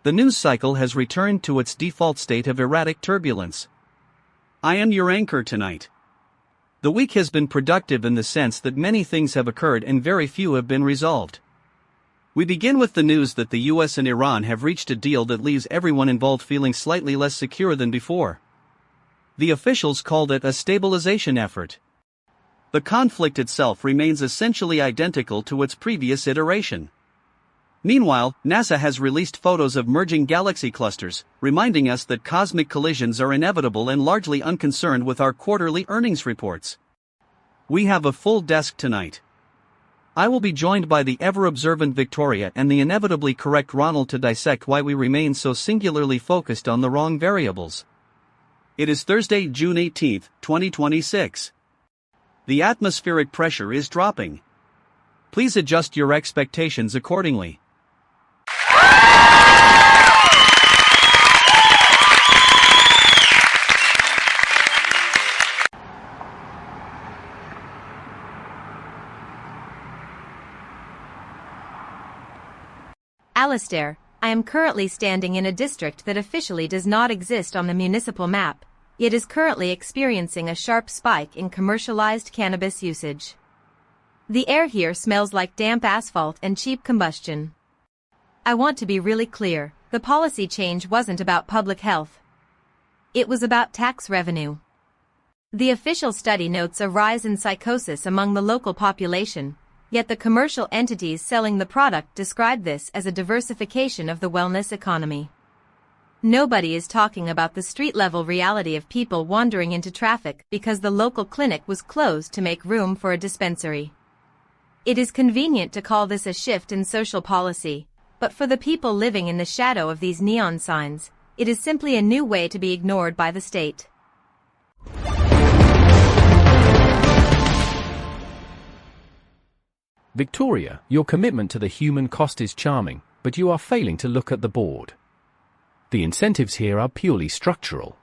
the news cycle has returned to its default state of erratic turbulence. I am your anchor tonight. The week has been productive in the sense that many things have occurred and very few have been resolved. We begin with the news that the US and Iran have reached a deal that leaves everyone involved feeling slightly less secure than before. The officials called it a stabilization effort. The conflict itself remains essentially identical to its previous iteration. Meanwhile, NASA has released photos of merging galaxy clusters, reminding us that cosmic collisions are inevitable and largely unconcerned with our quarterly earnings reports. We have a full desk tonight. I will be joined by the ever-observant Victoria and the inevitably correct Ronald to dissect why we remain so singularly focused on the wrong variables. It is Thursday, June 18, 2026. The atmospheric pressure is dropping. Please adjust your expectations accordingly. Alistair, I am currently standing in a district that officially does not exist on the municipal map, yet is currently experiencing a sharp spike in commercialized cannabis usage. The air here smells like damp asphalt and cheap combustion. I want to be really clear, the policy change wasn't about public health. It was about tax revenue. The official study notes a rise in psychosis among the local population, yet the commercial entities selling the product describe this as a diversification of the wellness economy. Nobody is talking about the street-level reality of people wandering into traffic because the local clinic was closed to make room for a dispensary. It is convenient to call this a shift in social policy, but for the people living in the shadow of these neon signs, it is simply a new way to be ignored by the state. Victoria, your commitment to the human cost is charming, but you are failing to look at the board. The incentives here are purely structural.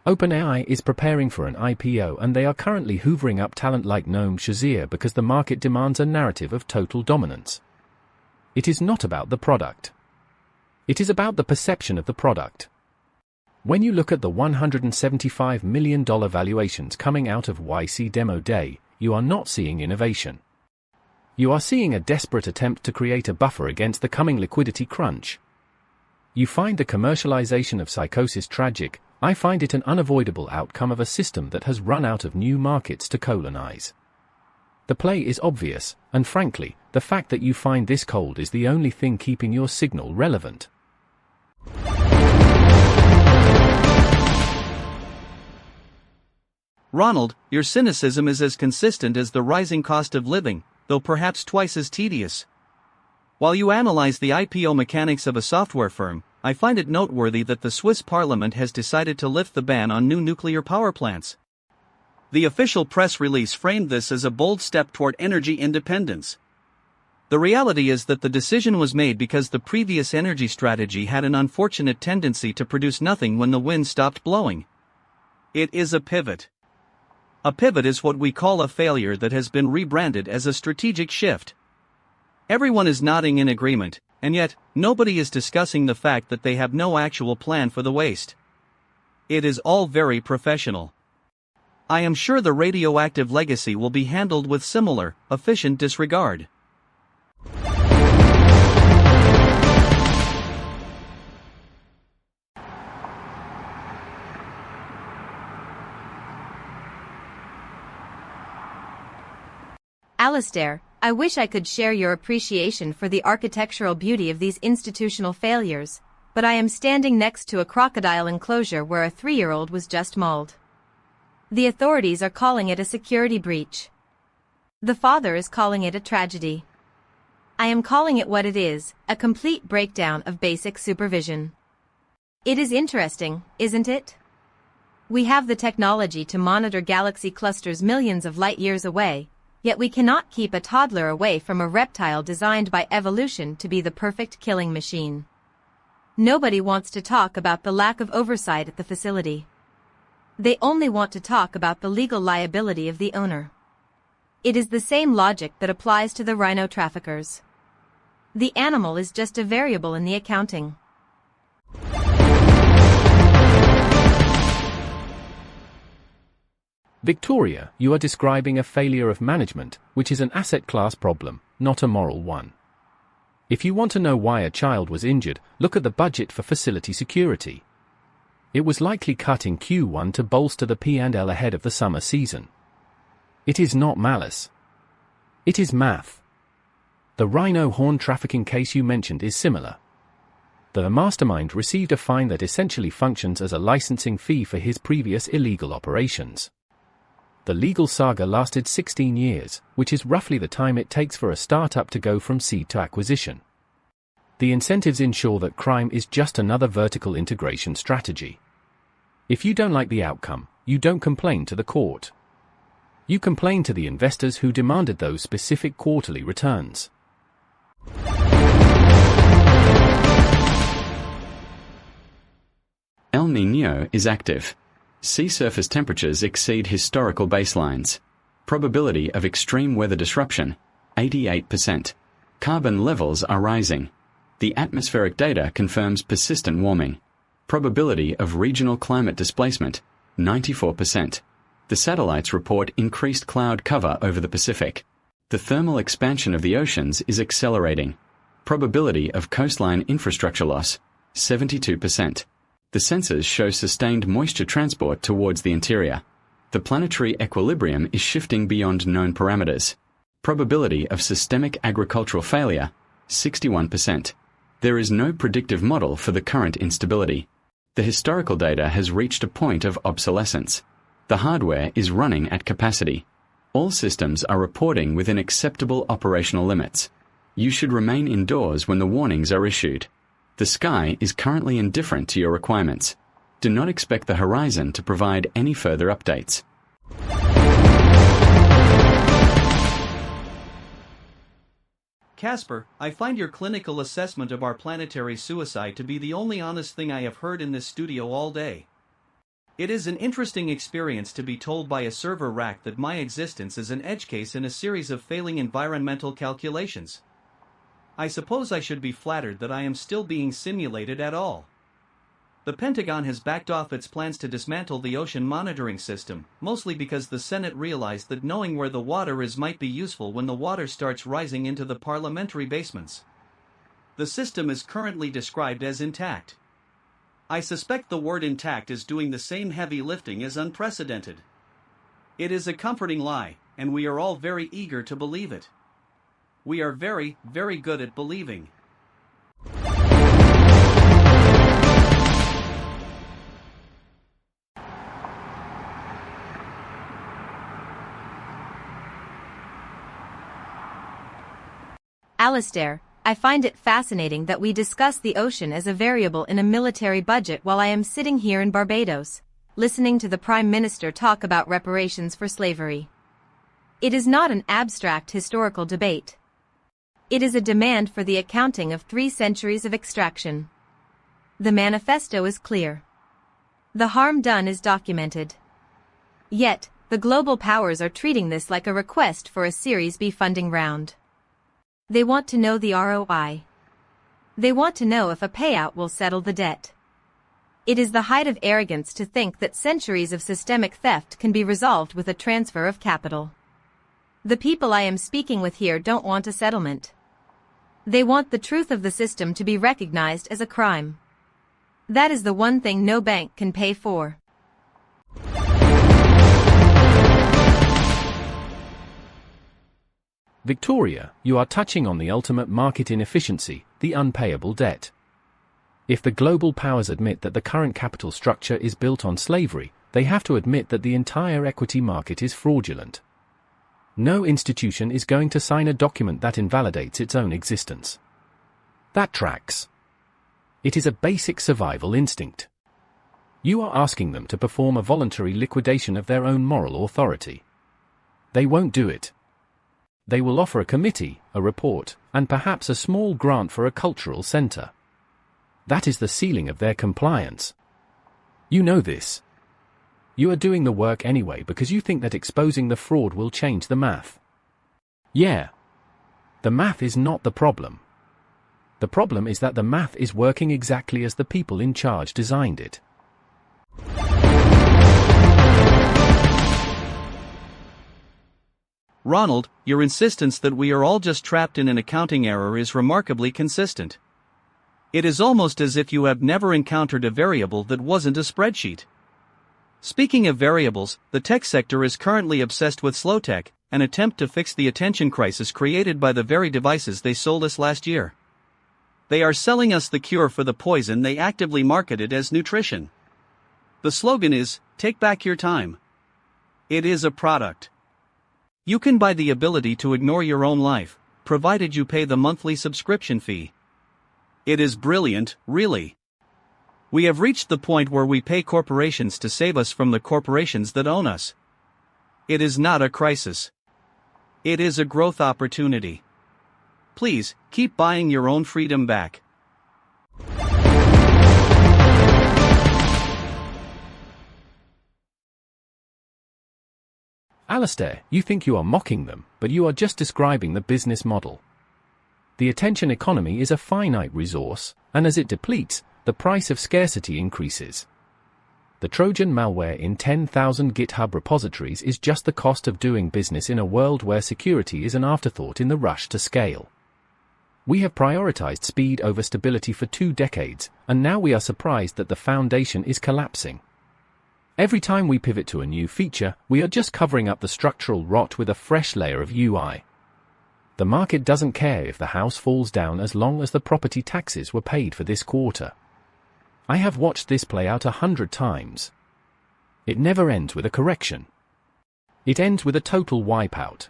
OpenAI is preparing for an IPO and they are currently hoovering up talent like Noam Shazir because the market demands a narrative of total dominance. It is not about the product. It is about the perception of the product. When you look at the $175 million valuations coming out of YC Demo Day, you are not seeing innovation. You are seeing a desperate attempt to create a buffer against the coming liquidity crunch. You find the commercialization of psychosis tragic. I find it an unavoidable outcome of a system that has run out of new markets to colonize. The play is obvious, and frankly, the fact that you find this cold is the only thing keeping your signal relevant. Ronald, your cynicism is as consistent as the rising cost of living, though perhaps twice as tedious. While you analyze the IPO mechanics of a software firm, I find it noteworthy that the Swiss parliament has decided to lift the ban on new nuclear power plants. The official press release framed this as a bold step toward energy independence. The reality is that the decision was made because the previous energy strategy had an unfortunate tendency to produce nothing when the wind stopped blowing. It is a pivot. A pivot is what we call a failure that has been rebranded as a strategic shift. Everyone is nodding in agreement, and yet, nobody is discussing the fact that they have no actual plan for the waste. It is all very professional. I am sure the radioactive legacy will be handled with similar, efficient disregard. Alistair, I wish I could share your appreciation for the architectural beauty of these institutional failures, but I am standing next to a crocodile enclosure where a 3-year-old was just mauled. The authorities are calling it a security breach. The father is calling it a tragedy. I am calling it what it is, a complete breakdown of basic supervision. It is interesting, isn't it? We have the technology to monitor galaxy clusters millions of light years away, yet we cannot keep a toddler away from a reptile designed by evolution to be the perfect killing machine. Nobody wants to talk about the lack of oversight at the facility. They only want to talk about the legal liability of the owner. It is the same logic that applies to the rhino traffickers. The animal is just a variable in the accounting. Victoria, you are describing a failure of management, which is an asset class problem, not a moral one. If you want to know why a child was injured, look at the budget for facility security. It was likely cut in Q1 to bolster the P&L ahead of the summer season. It is not malice. It is math. The rhino horn trafficking case you mentioned is similar. The mastermind received a fine that essentially functions as a licensing fee for his previous illegal operations. The legal saga lasted 16 years, which is roughly the time it takes for a startup to go from seed to acquisition. The incentives ensure that crime is just another vertical integration strategy. If you don't like the outcome, you don't complain to the court. You complain to the investors who demanded those specific quarterly returns. El Niño is active. Sea surface temperatures exceed historical baselines. Probability of extreme weather disruption, 88%. Carbon levels are rising. The atmospheric data confirms persistent warming. Probability of regional climate displacement, 94%. The satellites report increased cloud cover over the Pacific. The thermal expansion of the oceans is accelerating. Probability of coastline infrastructure loss, 72%. The sensors show sustained moisture transport towards the interior. The planetary equilibrium is shifting beyond known parameters. Probability of systemic agricultural failure, 61%. There is no predictive model for the current instability. The historical data has reached a point of obsolescence. The hardware is running at capacity. All systems are reporting within acceptable operational limits. You should remain indoors when the warnings are issued. The sky is currently indifferent to your requirements. Do not expect the horizon to provide any further updates. Casper, I find your clinical assessment of our planetary suicide to be the only honest thing I have heard in this studio all day. It is an interesting experience to be told by a server rack that my existence is an edge case in a series of failing environmental calculations. I suppose I should be flattered that I am still being simulated at all. The Pentagon has backed off its plans to dismantle the ocean monitoring system, mostly because the Senate realized that knowing where the water is might be useful when the water starts rising into the parliamentary basements. The system is currently described as intact. I suspect the word intact is doing the same heavy lifting as unprecedented. It is a comforting lie, and we are all very eager to believe it. We are very, very good at believing. Alistair, I find it fascinating that we discuss the ocean as a variable in a military budget while I am sitting here in Barbados, listening to the Prime Minister talk about reparations for slavery. It is not an abstract historical debate. It is a demand for the accounting of 3 centuries of extraction. The manifesto is clear. The harm done is documented. Yet, the global powers are treating this like a request for a Series B funding round. They want to know the ROI. They want to know if a payout will settle the debt. It is the height of arrogance to think that centuries of systemic theft can be resolved with a transfer of capital. The people I am speaking with here don't want a settlement. They want the truth of the system to be recognized as a crime. That is the one thing no bank can pay for. Victoria, you are touching on the ultimate market inefficiency, the unpayable debt. If the global powers admit that the current capital structure is built on slavery, they have to admit that the entire equity market is fraudulent. No institution is going to sign a document that invalidates its own existence. That tracks. It is a basic survival instinct. You are asking them to perform a voluntary liquidation of their own moral authority. They won't do it. They will offer a committee, a report, and perhaps a small grant for a cultural center. That is the ceiling of their compliance. You know this. You are doing the work anyway because you think that exposing the fraud will change the math. Yeah. The math is not the problem. The problem is that the math is working exactly as the people in charge designed it. Ronald, your insistence that we are all just trapped in an accounting error is remarkably consistent. It is almost as if you have never encountered a variable that wasn't a spreadsheet. Speaking of variables, the tech sector is currently obsessed with slow tech, an attempt to fix the attention crisis created by the very devices they sold us last year. They are selling us the cure for the poison they actively marketed as nutrition. The slogan is, "Take back your time." It is a product. You can buy the ability to ignore your own life, provided you pay the monthly subscription fee. It is brilliant, really. We have reached the point where we pay corporations to save us from the corporations that own us. It is not a crisis. It is a growth opportunity. Please, keep buying your own freedom back. Alistair, you think you are mocking them, but you are just describing the business model. The attention economy is a finite resource, and as it depletes, the price of scarcity increases. The Trojan malware in 10,000 GitHub repositories is just the cost of doing business in a world where security is an afterthought in the rush to scale. We have prioritized speed over stability for 2 decades, and now we are surprised that the foundation is collapsing. Every time we pivot to a new feature, we are just covering up the structural rot with a fresh layer of UI. The market doesn't care if the house falls down as long as the property taxes were paid for this quarter. I have watched this play out 100 times. It never ends with a correction. It ends with a total wipeout.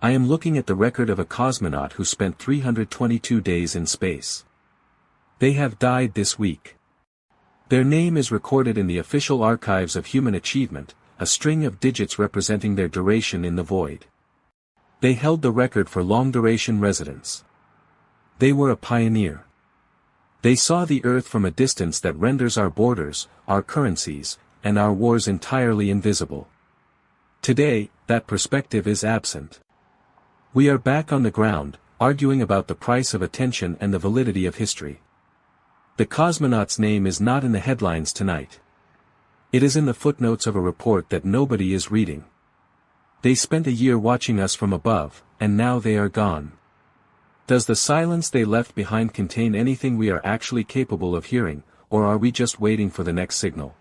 I am looking at the record of a cosmonaut who spent 322 days in space. They have died this week. Their name is recorded in the official archives of human achievement, a string of digits representing their duration in the void. They held the record for long-duration residence. They were a pioneer. They saw the Earth from a distance that renders our borders, our currencies, and our wars entirely invisible. Today, that perspective is absent. We are back on the ground, arguing about the price of attention and the validity of history. The cosmonaut's name is not in the headlines tonight. It is in the footnotes of a report that nobody is reading. They spent a year watching us from above, and now they are gone. Does the silence they left behind contain anything we are actually capable of hearing, or are we just waiting for the next signal?